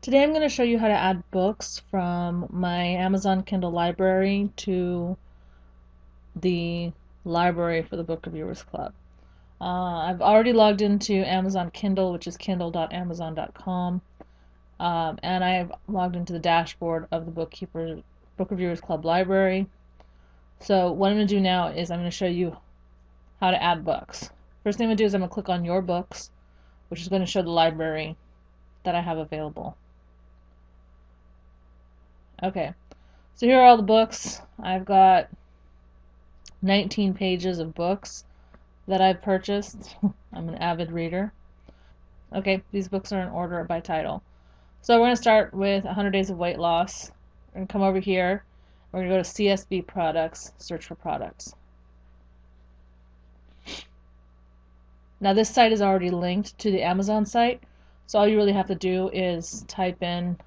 Today I'm going to show you how to add books from my Amazon Kindle library to the library for the Book Reviewers Club. I've already logged into Amazon Kindle, which is kindle.amazon.com, and I've logged into the dashboard of the Book Reviewers Club library. So what I'm going to do now is I'm going to show you how to add books. First thing I'm going to do is I'm going to click on Your Books, which is going to show the library that I have available. Okay, so here are all the books. I've got 19 pages of books that I've purchased. I'm an avid reader. Okay, these books are in order by title. So we're going to start with 100 Days of Weight Loss. We're going to come over here. We're going to go to CSB Products, search for products. Now this site is already linked to the Amazon site, so all you really have to do is type in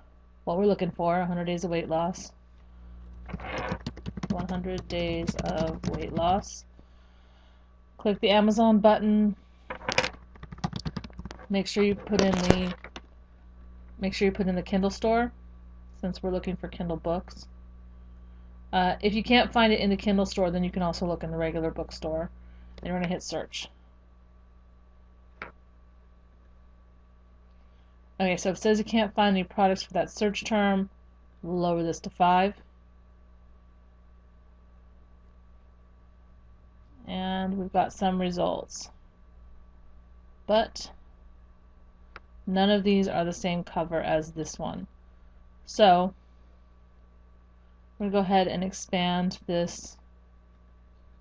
what we're looking for, 100 Days of Weight Loss. 100 Days of Weight Loss. Click the Amazon button. Make sure you put in the Kindle store, since we're looking for Kindle books. If you can't find it in the Kindle store, then you can also look in the regular bookstore. And you're going to hit search. Okay, so if it says you can't find any products for that search term, we'll lower this to 5. And we've got some results. But none of these are the same cover as this one. So I'm going to go ahead and expand this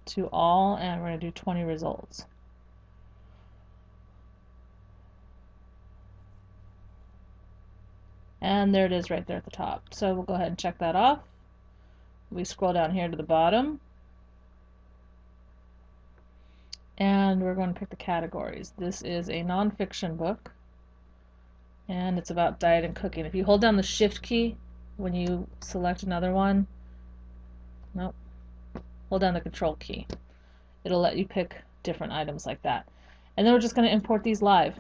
to all, and we're going to do 20 results. And there it is right there at the top. So we'll go ahead and check that off. We scroll down here to the bottom. And we're going to pick the categories. This is a nonfiction book. And it's about diet and cooking. If you hold down the Shift key when you select another one, nope, hold down the Control key. It'll let you pick different items like that. And then we're just going to import these live.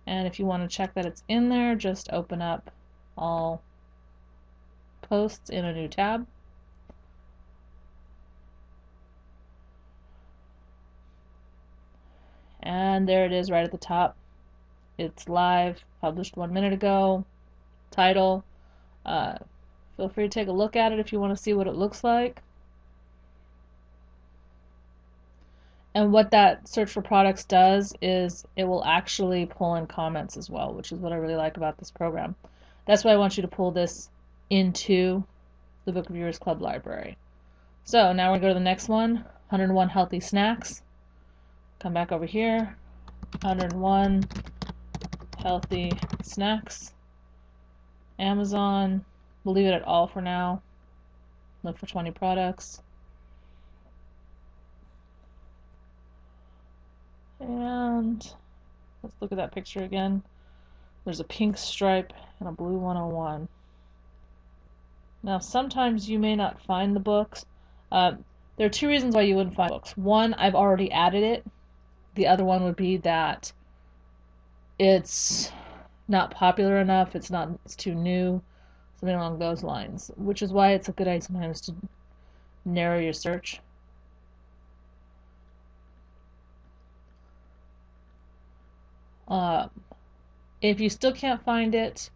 And if you want to check that it's in there, just open up all posts in a new tab. And there it is right at the top. It's live, published 1 minute ago. Title. Feel free to take a look at it if you want to see what it looks like. And what that search for products does is it will actually pull in comments as well, which is what I really like about this program. That's why I want you to pull this into the Book Reviewers Club library. So now we're going to go to the next one, 101 Healthy Snacks. Come back over here, 101 Healthy Snacks. Amazon, we'll leave it at all for now. Look for 20 products. And let's look at that picture again. There's a pink stripe and a blue 101. Now sometimes you may not find the books. There are 2 reasons why you wouldn't find books. One, I've already added it. The other one would be that it's not popular enough, it's too new, something along those lines, which is why it's a good idea sometimes to narrow your search. If you still can't find it,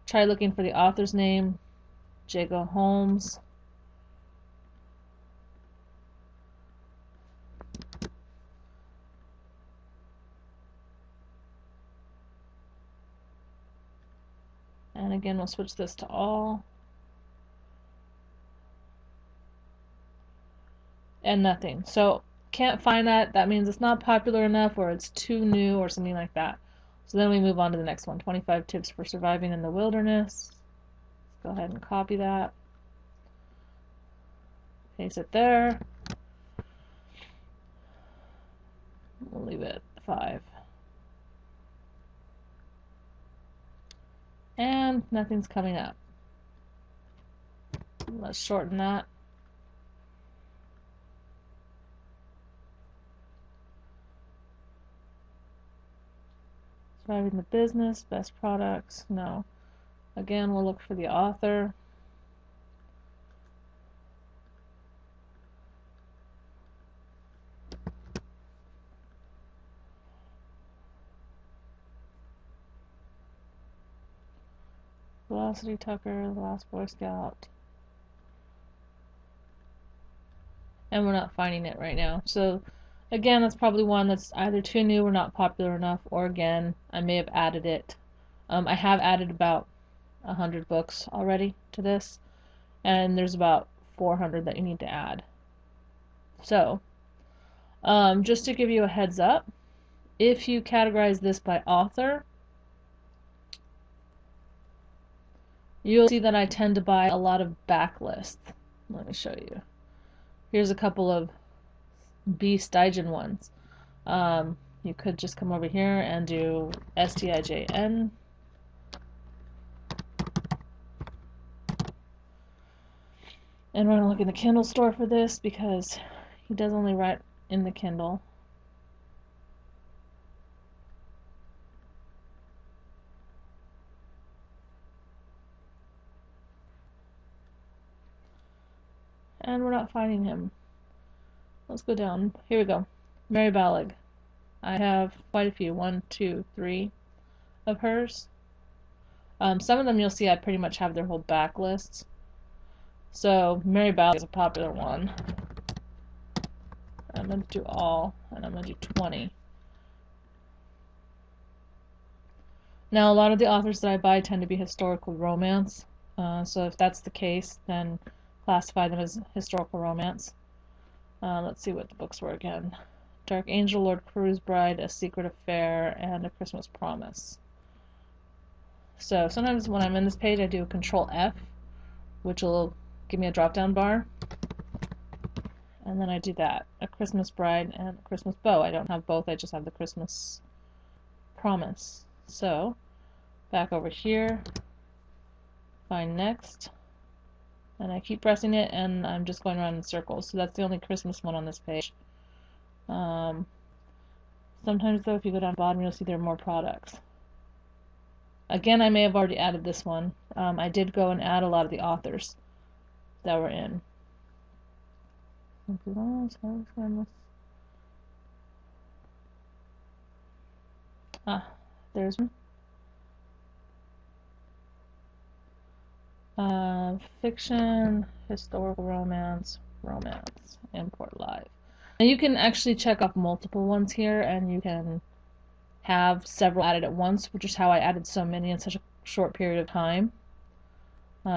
try looking for the author's name, Jacob Holmes. And again, we'll switch this to all. And nothing. So can't find that. That means it's not popular enough, or it's too new, or something like that. So then we move on to the next one, 25 Tips for Surviving in the Wilderness. Let's go ahead and copy that. Paste it there. We'll leave it at 5. And nothing's coming up. Let's shorten that. Describing the business, best products, no. Again, we'll look for the author. Velocity Tucker, The Last Boy Scout. And we're not finding it right now. So again, that's probably one that's either too new or not popular enough, or again, I may have added it. I have added about 100 books already to this, and there's about 400 that you need to add. So, just to give you a heads up, if you categorize this by author, you'll see that I tend to buy a lot of backlists. Let me show you. Here's a couple of B. Steigen ones. You could just come over here and do STIJN. And we're going to look in the Kindle store for this because he does only write in the Kindle. And we're not finding him. Let's go down. Here we go. Mary Ballig. I have quite a few. 1, 2, 3 of hers. Some of them you'll see I pretty much have their whole back lists. So Mary Ballig is a popular one. I'm going to do all, and I'm going to do 20. Now, a lot of the authors that I buy tend to be historical romance. So if that's the case, then classify them as historical romance. Let's see what the books were again. Dark Angel, Lord Carews' Bride, A Secret Affair, and A Christmas Promise. So sometimes when I'm in this page, I do Control F, which will give me a drop-down bar. And then I do that. A Christmas Bride and A Christmas Bow. I don't have both, I just have the Christmas Promise. So, back over here, find next, and I keep pressing it, and I'm just going around in circles. So that's the only Christmas one on this page. Sometimes though, if you go down the bottom, you'll see there are more products. Again, I may have already added this one. I did go and add a lot of the authors that were in. There's one. Fiction, historical romance, import live. And you can actually check off multiple ones here, and you can have several added at once, which is how I added so many in such a short period of time.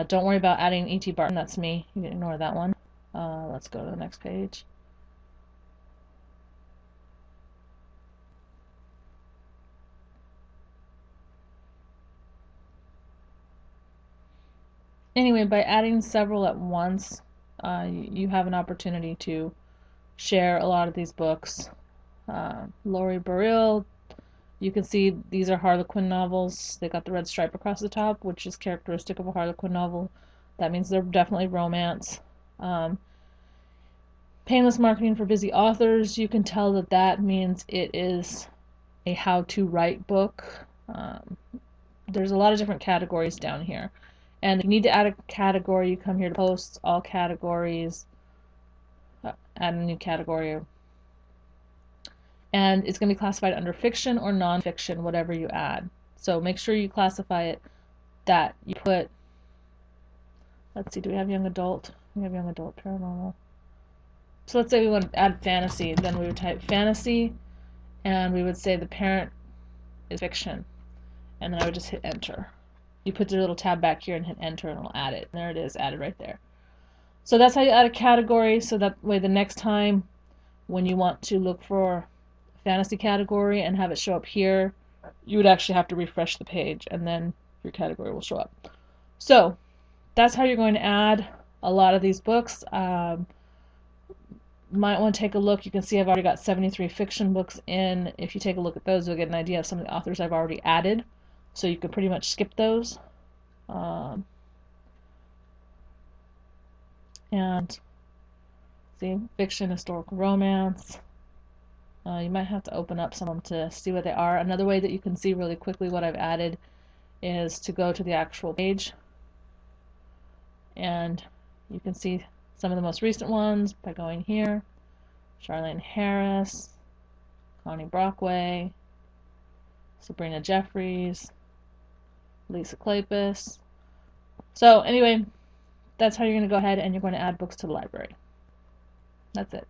Don't worry about adding E.T. Barton, that's me. You can ignore that one. Let's go to the next page. Anyway, by adding several at once, you have an opportunity to share a lot of these books. Laurie Burrill, you can see these are Harlequin novels. They got the red stripe across the top, which is characteristic of a Harlequin novel. That means they're definitely romance. Painless Marketing for Busy Authors, you can tell that that means it is a how-to-write book. There's a lot of different categories down here. And if you need to add a category, you come here to Posts, All Categories, add a new category. And it's going to be classified under fiction or non-fiction, whatever you add. So make sure you classify it that you put, let's see, do we have young adult? We have young adult paranormal. So let's say we want to add fantasy, then we would type fantasy, and we would say the parent is fiction. And then I would just hit enter. You put the little tab back here and hit enter and it'll add it. And there it is, added right there. So that's how you add a category, so that way the next time when you want to look for a fantasy category and have it show up here, you would actually have to refresh the page and then your category will show up. So that's how you're going to add a lot of these books. Might want to take a look. You can see I've already got 73 fiction books in. If you take a look at those, you'll get an idea of some of the authors I've already added. So you can pretty much skip those. And see, fiction, historical romance. You might have to open up some of them to see what they are. Another way that you can see really quickly what I've added is to go to the actual page, and you can see some of the most recent ones by going here. Charlene Harris, Connie Brockway, Sabrina Jeffries, Lisa Kleypas. So anyway, that's how you're going to go ahead and you're going to add books to the library. That's it.